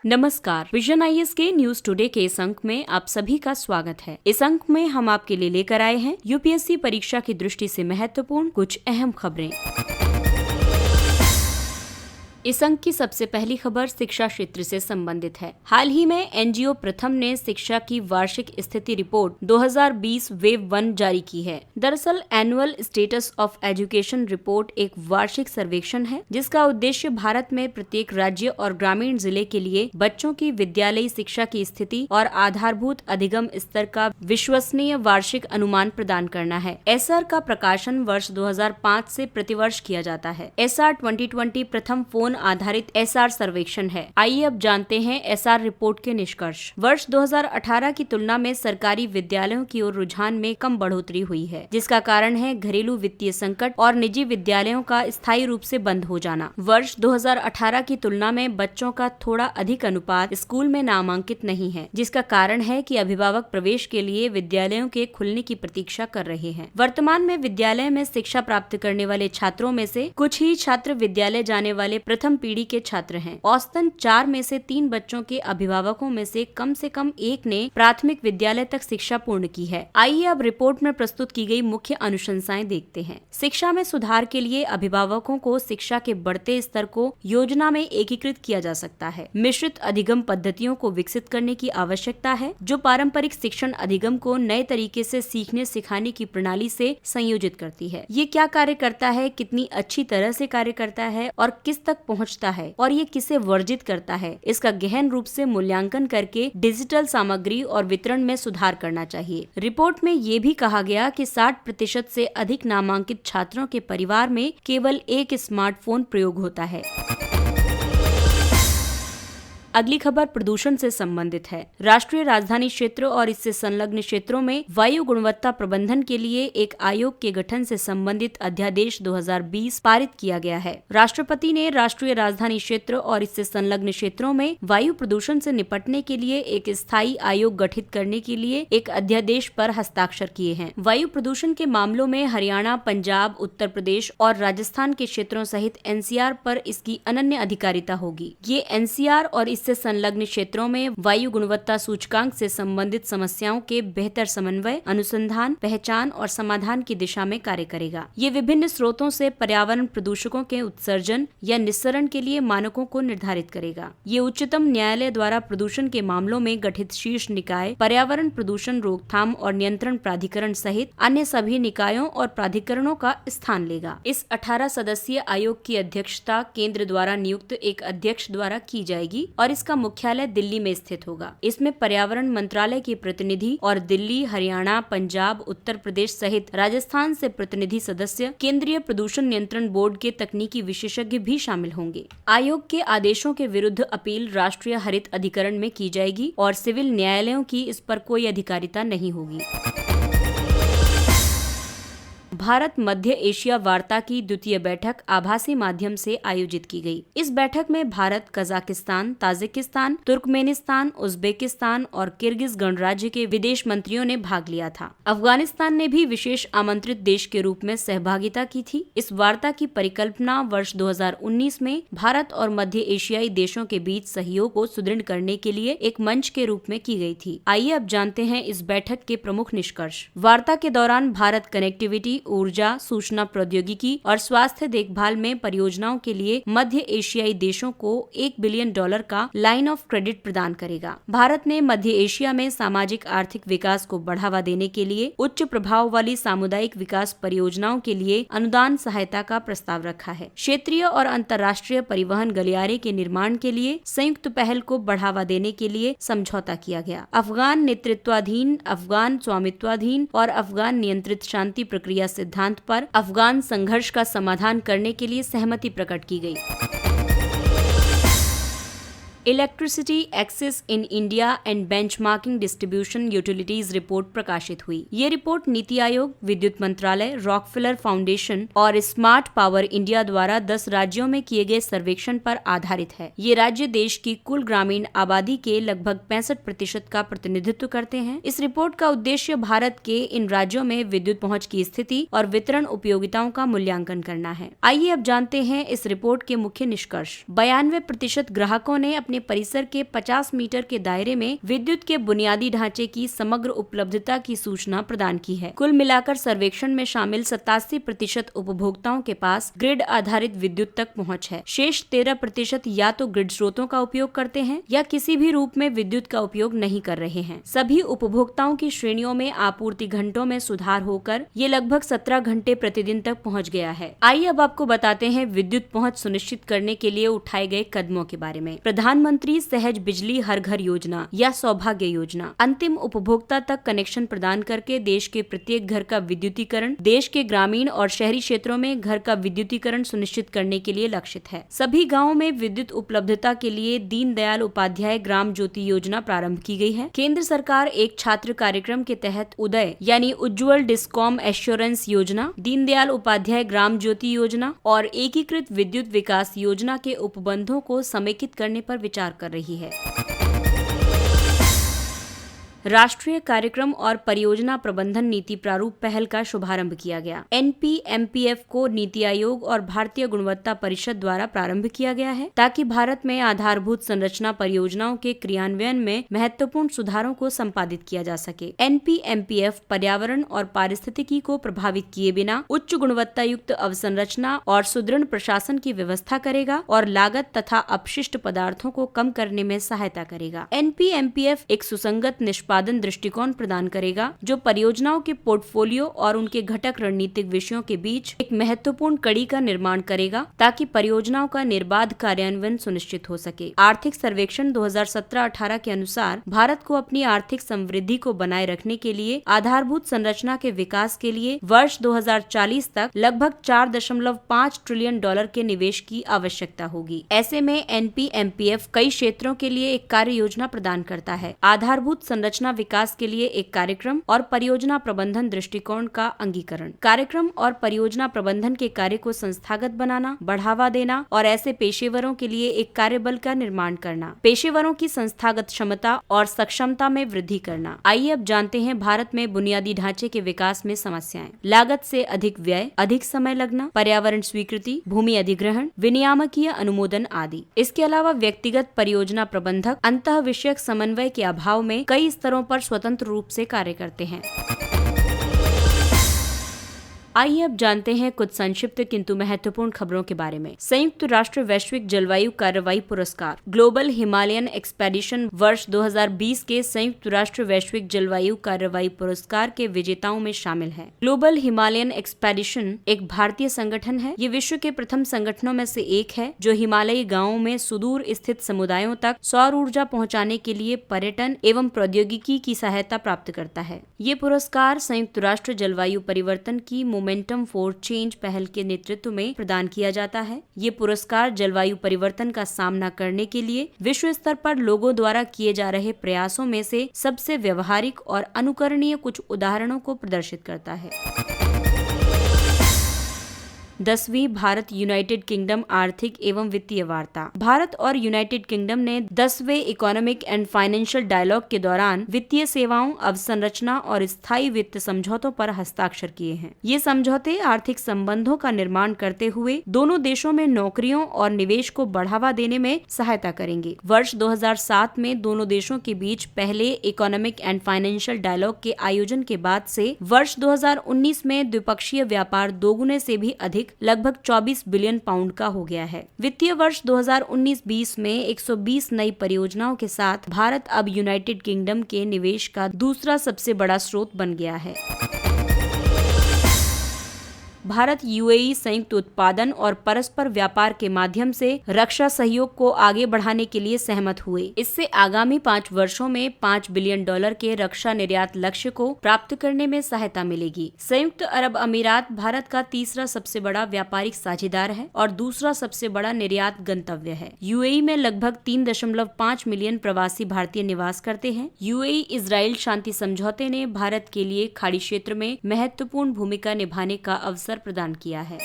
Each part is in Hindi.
नमस्कार, विजन आईएएस के न्यूज टुडे के इस अंक में आप सभी का स्वागत है। इस अंक में हम आपके लिए लेकर आए हैं यूपीएससी परीक्षा की दृष्टि से महत्वपूर्ण कुछ अहम खबरें। इस अंक की सबसे पहली खबर शिक्षा क्षेत्र से संबंधित है। हाल ही में एनजीओ प्रथम ने शिक्षा की वार्षिक स्थिति रिपोर्ट 2020 वेव 1 जारी की है। दरअसल annual status of education report एक वार्षिक सर्वेक्षण है जिसका उद्देश्य भारत में प्रत्येक राज्य और ग्रामीण जिले के लिए बच्चों की विद्यालयी शिक्षा की स्थिति और आधारभूत अधिगम स्तर का विश्वसनीय वार्षिक अनुमान प्रदान करना है। एसआर का प्रकाशन वर्ष 2005 से प्रतिवर्ष किया जाता है। एसआर 2020 प्रथम फोन आधारित एसआर सर्वेक्षण है। आइए अब जानते हैं एसआर रिपोर्ट के निष्कर्ष। वर्ष 2018 की तुलना में सरकारी विद्यालयों की ओर रुझान में कम बढ़ोतरी हुई है, जिसका कारण है घरेलू वित्तीय संकट और निजी विद्यालयों का स्थायी रूप से बंद हो जाना। वर्ष 2018 की तुलना में बच्चों का थोड़ा अधिक अनुपात स्कूल में नामांकित नहीं है, जिसका कारण है कि अभिभावक प्रवेश के लिए विद्यालयों के खुलने की प्रतीक्षा कर रहे हैं। वर्तमान में विद्यालय में शिक्षा प्राप्त करने वाले छात्रों में से कुछ ही छात्र विद्यालय जाने वाले प्रथम पीढ़ी के छात्र हैं। औसतन 4 में से 3 बच्चों के अभिभावकों में से कम एक ने प्राथमिक विद्यालय तक शिक्षा पूर्ण की है। आइए अब रिपोर्ट में प्रस्तुत की गई मुख्य अनुशंसाएं देखते हैं। शिक्षा में सुधार के लिए अभिभावकों को शिक्षा के बढ़ते स्तर को योजना में एकीकृत किया जा सकता है। मिश्रित अधिगम पद्धतियों को विकसित करने की आवश्यकता है, जो पारंपरिक शिक्षण अधिगम को नए तरीके से सीखने सिखाने की प्रणाली से संयोजित करती है। ये क्या कार्य करता है, कितनी अच्छी तरह से कार्य करता है और किस तक पहुंचता है और ये किसे वर्जित करता है, इसका गहन रूप से मूल्यांकन करके डिजिटल सामग्री और वितरण में सुधार करना चाहिए। रिपोर्ट में ये भी कहा गया कि 60% से अधिक नामांकित छात्रों के परिवार में केवल एक स्मार्टफोन प्रयोग होता है। अगली खबर प्रदूषण से संबंधित है। राष्ट्रीय राजधानी क्षेत्र और इससे संलग्न क्षेत्रों में वायु गुणवत्ता प्रबंधन के लिए एक आयोग के गठन से संबंधित अध्यादेश 2020 पारित किया गया है। राष्ट्रपति ने राष्ट्रीय राजधानी क्षेत्र और इससे संलग्न क्षेत्रों में वायु प्रदूषण से निपटने के लिए एक स्थायी आयोग गठित करने के लिए एक अध्यादेश पर हस्ताक्षर किए हैं। वायु प्रदूषण के मामलों में हरियाणा, पंजाब, उत्तर प्रदेश और राजस्थान के क्षेत्रों सहित एनसीआर पर इसकी अनन्य अधिकारिता होगी। ये एनसीआर और से संलग्न क्षेत्रों में वायु गुणवत्ता सूचकांक से संबंधित समस्याओं के बेहतर समन्वय, अनुसंधान, पहचान और समाधान की दिशा में कार्य करेगा। ये विभिन्न स्रोतों से पर्यावरण प्रदूषकों के उत्सर्जन या निस्सरण के लिए मानकों को निर्धारित करेगा। ये उच्चतम न्यायालय द्वारा प्रदूषण के मामलों में गठित शीर्ष निकाय, पर्यावरण प्रदूषण रोकथाम और नियंत्रण प्राधिकरण सहित अन्य सभी निकायों और प्राधिकरणों का स्थान लेगा। इस 18 सदस्यीय आयोग की अध्यक्षता केंद्र द्वारा नियुक्त एक अध्यक्ष द्वारा की जाएगी और इसका मुख्यालय दिल्ली में स्थित होगा। इसमें पर्यावरण मंत्रालय के प्रतिनिधि और दिल्ली, हरियाणा, पंजाब, उत्तर प्रदेश सहित राजस्थान से प्रतिनिधि सदस्य, केंद्रीय प्रदूषण नियंत्रण बोर्ड के तकनीकी विशेषज्ञ भी शामिल होंगे। आयोग के आदेशों के विरुद्ध अपील राष्ट्रीय हरित अधिकरण में की जाएगी और सिविल न्यायालयों की इस पर कोई अधिकारिता नहीं होगी। भारत मध्य एशिया वार्ता की द्वितीय बैठक आभासी माध्यम से आयोजित की गई। इस बैठक में Bharat, Kazakhstan, Tajikistan, Turkmenistan, Uzbekistan और किर्गिज गणराज्य के विदेश मंत्रियों ने भाग लिया था। अफगानिस्तान ने भी विशेष आमंत्रित देश के रूप में सहभागिता की थी। इस वार्ता की परिकल्पना वर्ष 2019 में भारत और मध्य एशियाई देशों के बीच सहयोग को सुदृढ़ करने के लिए एक मंच के रूप में की गई थी। आइए अब जानते हैं इस बैठक के प्रमुख निष्कर्ष। वार्ता के दौरान भारत कनेक्टिविटी, ऊर्जा, सूचना प्रौद्योगिकी और स्वास्थ्य देखभाल में परियोजनाओं के लिए मध्य एशियाई देशों को $1 बिलियन का लाइन ऑफ क्रेडिट प्रदान करेगा। भारत ने मध्य एशिया में सामाजिक आर्थिक विकास को बढ़ावा देने के लिए उच्च प्रभाव वाली सामुदायिक विकास परियोजनाओं के लिए अनुदान सहायता का प्रस्ताव रखा है। क्षेत्रीय और अंतर्राष्ट्रीय परिवहन गलियारे के निर्माण के लिए संयुक्त पहल को बढ़ावा देने के लिए समझौता किया गया। अफगान नेतृत्वाधीन, अफगान स्वामित्वाधीन और अफगान नियंत्रित शांति प्रक्रिया सिद्धांत पर अफगान संघर्ष का समाधान करने के लिए सहमति प्रकट की गई। Electricity access in India and benchmarking distribution utilities report प्रकाशित हुई। ये रिपोर्ट नीति आयोग, विद्युत मंत्रालय, रॉकफेलर फाउंडेशन और स्मार्ट पावर इंडिया द्वारा 10 राज्यों में किए गए सर्वेक्षण पर आधारित है। ये राज्य देश की कुल ग्रामीण आबादी के लगभग 65% का प्रतिनिधित्व करते हैं। इस रिपोर्ट का उद्देश्य भारत के इन राज्यों में विद्युत पहुंच की स्थिति और वितरण उपयोगिताओं का मूल्यांकन करना है। आइए अब जानते हैं इस रिपोर्ट के मुख्य निष्कर्ष। 92% ग्राहकों ने अपने अपने परिसर के 50 मीटर के दायरे में विद्युत के बुनियादी ढांचे की समग्र उपलब्धता की सूचना प्रदान की है। कुल मिलाकर सर्वेक्षण में शामिल 87% उपभोक्ताओं के पास ग्रिड आधारित विद्युत तक पहुंच है। शेष 13% या तो ग्रिड स्रोतों का उपयोग करते हैं या किसी भी रूप में विद्युत का उपयोग नहीं कर रहे हैं। सभी उपभोक्ताओं की श्रेणियों में आपूर्ति घंटों में सुधार होकर ये लगभग 17 घंटे प्रतिदिन तक पहुंच गया है। आइए अब आपको बताते हैं विद्युत पहुंच सुनिश्चित करने के लिए उठाए गए कदमों के बारे में। प्रधानमंत्री सहज बिजली हर घर योजना या सौभाग्य योजना अंतिम उपभोक्ता तक कनेक्शन प्रदान करके देश के प्रत्येक घर का विद्युतीकरण, देश के ग्रामीण और शहरी क्षेत्रों में घर का विद्युतीकरण सुनिश्चित करने के लिए लक्षित है। सभी गाँवों में विद्युत उपलब्धता के लिए दीनदयाल उपाध्याय ग्राम ज्योति योजना प्रारंभ की गई है। केंद्र सरकार एक छात्र कार्यक्रम के तहत उदय यानी उज्ज्वल डिस्कॉम एश्योरेंस योजना, दीनदयाल उपाध्याय ग्राम ज्योति योजना और एकीकृत विद्युत विकास योजना के उपबंधों को समेकित करने पर विचार कर रही है। राष्ट्रीय कार्यक्रम और परियोजना प्रबंधन नीति प्रारूप पहल का शुभारंभ किया गया। NPMPF को नीति आयोग और भारतीय गुणवत्ता परिषद द्वारा प्रारंभ किया गया है ताकि भारत में आधारभूत संरचना परियोजनाओं के क्रियान्वयन में महत्वपूर्ण सुधारों को संपादित किया जा सके। NPMPF पर्यावरण और पारिस्थितिकी को प्रभावित किए बिना उच्च गुणवत्ता युक्त अवसंरचना और सुदृढ़ प्रशासन की व्यवस्था करेगा और लागत तथा अपशिष्ट पदार्थों को कम करने में सहायता करेगा। NPMPF एक सुसंगत निष्पादन दृष्टिकोण प्रदान करेगा जो परियोजनाओं के पोर्टफोलियो और उनके घटक रणनीतिक विषयों के बीच एक महत्वपूर्ण कड़ी का निर्माण करेगा ताकि परियोजनाओं का निर्बाध कार्यान्वयन सुनिश्चित हो सके। आर्थिक सर्वेक्षण 2017-18 के अनुसार भारत को अपनी आर्थिक समृद्धि को बनाए रखने के लिए आधारभूत संरचना के विकास के लिए वर्ष 2040 तक लगभग $4.5 ट्रिलियन के निवेश की आवश्यकता होगी। ऐसे में NPMPF कई क्षेत्रों के लिए एक कार्य योजना प्रदान करता है। आधारभूत संरचना विकास के लिए एक कार्यक्रम और परियोजना प्रबंधन दृष्टिकोण का अंगीकरण, कार्यक्रम और परियोजना प्रबंधन के कार्य को संस्थागत बनाना, बढ़ावा देना और ऐसे पेशेवरों के लिए एक कार्यबल का निर्माण करना, पेशेवरों की संस्थागत क्षमता और सक्षमता में वृद्धि करना। आइए अब जानते हैं भारत में बुनियादी ढांचे के विकास में समस्याएं। लागत से अधिक व्यय, अधिक समय लगना, पर्यावरण स्वीकृति, भूमि अधिग्रहण, विनियामकीय अनुमोदन आदि। इसके अलावा व्यक्तिगत परियोजना प्रबंधक अंतः विषयक समन्वय के अभाव में कई स्तरों पर स्वतंत्र रूप से कार्य करते हैं। आइए अब जानते हैं कुछ संक्षिप्त किंतु महत्वपूर्ण खबरों के बारे में। संयुक्त राष्ट्र वैश्विक जलवायु कार्रवाई पुरस्कार ग्लोबल हिमालयन एक्सपेडिशन वर्ष 2020 के संयुक्त राष्ट्र वैश्विक जलवायु कार्रवाई पुरस्कार के विजेताओं में शामिल है। ग्लोबल हिमालयन एक्सपेडिशन एक भारतीय संगठन है। ये विश्व के प्रथम संगठनों में से एक है जो हिमालयी गाँवों में सुदूर स्थित समुदायों तक सौर ऊर्जा पहुँचाने के लिए पर्यटन एवं प्रौद्योगिकी की सहायता प्राप्त करता है। ये पुरस्कार संयुक्त राष्ट्र जलवायु परिवर्तन की मोमेंटम फॉर चेंज पहल के नेतृत्व में प्रदान किया जाता है। ये पुरस्कार जलवायु परिवर्तन का सामना करने के लिए विश्व स्तर पर लोगों द्वारा किए जा रहे प्रयासों में से सबसे व्यवहारिक और अनुकरणीय कुछ उदाहरणों को प्रदर्शित करता है। 10वीं भारत यूनाइटेड किंगडम आर्थिक एवं वित्तीय वार्ता। भारत और यूनाइटेड किंगडम ने 10वें इकोनॉमिक एंड फाइनेंशियल डायलॉग के दौरान वित्तीय सेवाओं, अवसंरचना और स्थायी वित्त समझौतों पर हस्ताक्षर किए हैं। ये समझौते आर्थिक संबंधों का निर्माण करते हुए दोनों देशों में नौकरियों और निवेश को बढ़ावा देने में सहायता करेंगे। वर्ष 2007 में दोनों देशों के बीच पहले इकोनॉमिक एंड फाइनेंशियल डायलॉग के आयोजन के बाद से वर्ष 2019 में द्विपक्षीय व्यापार दोगुने से भी अधिक लगभग 24 बिलियन पाउंड का हो गया है। वित्तीय वर्ष 2019-20 में 120 नई परियोजनाओं के साथ भारत अब यूनाइटेड किंगडम के निवेश का दूसरा सबसे बड़ा स्रोत बन गया है। भारत यूएई संयुक्त उत्पादन और परस्पर व्यापार के माध्यम से रक्षा सहयोग को आगे बढ़ाने के लिए सहमत हुए। इससे आगामी 5 वर्षों में $5 बिलियन के रक्षा निर्यात लक्ष्य को प्राप्त करने में सहायता मिलेगी। संयुक्त अरब अमीरात भारत का तीसरा सबसे बड़ा व्यापारिक साझेदार है और दूसरा सबसे बड़ा निर्यात गंतव्य है। यूएई में लगभग 3.5 मिलियन प्रवासी भारतीय निवास करते हैं। यूएई इजराइल शांति समझौते ने भारत के लिए खाड़ी क्षेत्र में महत्वपूर्ण भूमिका निभाने का अवसर प्रदान किया है।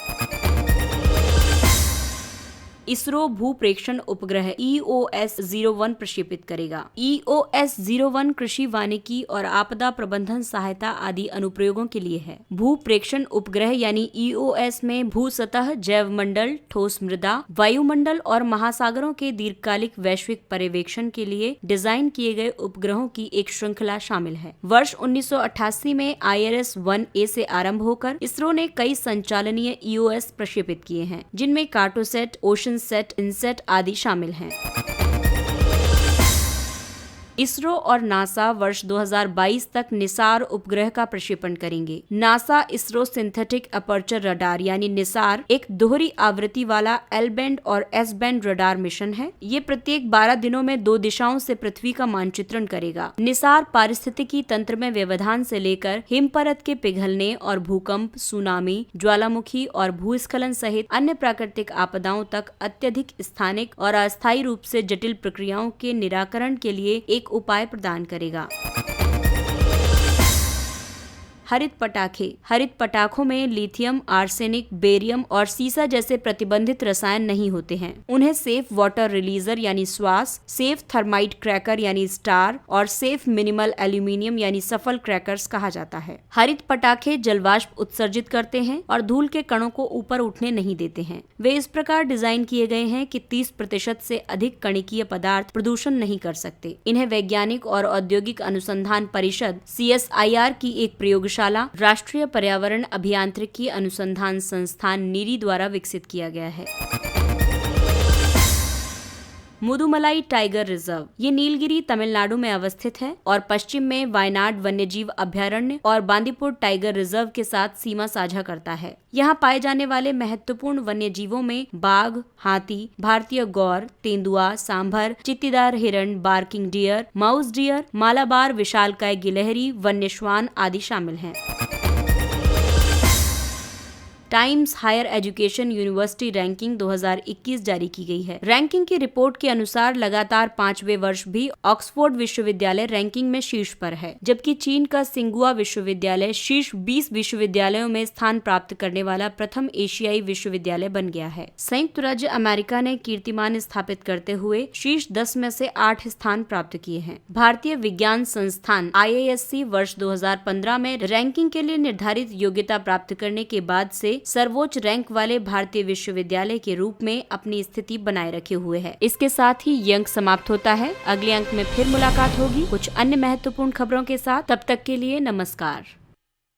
इसरो भू प्रेक्षण उपग्रह EOS-01 प्रक्षेपित करेगा। EOS-01 कृषि, वानिकी और आपदा प्रबंधन सहायता आदि अनुप्रयोगों के लिए है। भू प्रेक्षण उपग्रह यानी EOS में भू सतह, जैव मंडल, ठोस मृदा, वायुमंडल और महासागरों के दीर्घकालिक वैश्विक पर्यवेक्षण के लिए डिजाइन किए गए उपग्रहों की एक श्रृंखला शामिल है। वर्ष 1988 में IRS-1A से आरंभ होकर इसरो ने कई संचालनीय EOS प्रक्षेपित किए हैं, जिनमें कार्टोसैट, ओशनसैट, इनसैट आदि शामिल हैं। इसरो और नासा वर्ष 2022 तक निसार उपग्रह का प्रक्षेपण करेंगे। NASA ISRO synthetic aperture radar यानी निसार एक दोहरी आवृत्ति वाला L बैंड और S बैंड रडार मिशन है। ये प्रत्येक 12 दिनों में 2 दिशाओं से पृथ्वी का मानचित्रण करेगा। निसार पारिस्थितिकी तंत्र में व्यवधान से लेकर हिमपरत के पिघलने और भूकंप, सुनामी, ज्वालामुखी और भूस्खलन सहित अन्य प्राकृतिक आपदाओं तक अत्यधिक स्थानिक और अस्थायी रूप से जटिल प्रक्रियाओं के निराकरण के लिए एक उपाय प्रदान करेगा। हरित पटाखे। हरित पटाखों में लिथियम, आर्सेनिक, बेरियम और सीसा जैसे प्रतिबंधित रसायन नहीं होते हैं। उन्हें सेफ वाटर रिलीजर यानी स्वास, सेफ थर्माइट क्रैकर यानी स्टार और सेफ मिनिमल एल्यूमिनियम यानी सफल क्रैकर्स कहा जाता है। हरित पटाखे जलवाष्प उत्सर्जित करते हैं और धूल के कणों को ऊपर उठने नहीं देते हैं। वे इस प्रकार डिजाइन किए गए हैं कि 30% से अधिक कणिकीय पदार्थ प्रदूषण नहीं कर सकते। इन्हें वैज्ञानिक और औद्योगिक अनुसंधान परिषद CSIR की एक प्रयोगशाला राष्ट्रीय पर्यावरण अभियांत्रिकी अनुसंधान संस्थान नीरी द्वारा विकसित किया गया है। Mudumalai tiger reserve. ये नीलगिरी तमिलनाडु में अवस्थित है और पश्चिम में वायनाड वन्यजीव अभयारण्य और बांदीपुर टाइगर रिजर्व के साथ सीमा साझा करता है। यहाँ पाए जाने वाले महत्वपूर्ण वन्यजीवों में बाघ, हाथी, भारतीय गौर, तेंदुआ, सांभर, चित्तीदार हिरण, barking deer, mouse deer, Malabar विशालकाय गिलहरी, वन्य श्वान आदि शामिल हैं। Times Higher Education university ranking 2021 जारी की गई है। रैंकिंग की रिपोर्ट के अनुसार लगातार 5वें वर्ष भी ऑक्सफोर्ड विश्वविद्यालय रैंकिंग में शीर्ष पर है, जबकि चीन का सिंगुआ विश्वविद्यालय शीर्ष 20 विश्वविद्यालयों में स्थान प्राप्त करने वाला प्रथम एशियाई विश्वविद्यालय बन गया है। संयुक्त राज्य अमेरिका ने कीर्तिमान स्थापित करते हुए शीर्ष 10 में से 8 स्थान प्राप्त किए हैं। भारतीय विज्ञान संस्थान IISc वर्ष 2015 में रैंकिंग के लिए निर्धारित योग्यता प्राप्त करने के बाद से सर्वोच्च रैंक वाले भारतीय विश्वविद्यालय के रूप में अपनी स्थिति बनाए रखे हुए है। इसके साथ ही ये अंक समाप्त होता है। अगले अंक में फिर मुलाकात होगी कुछ अन्य महत्वपूर्ण खबरों के साथ। तब तक के लिए नमस्कार।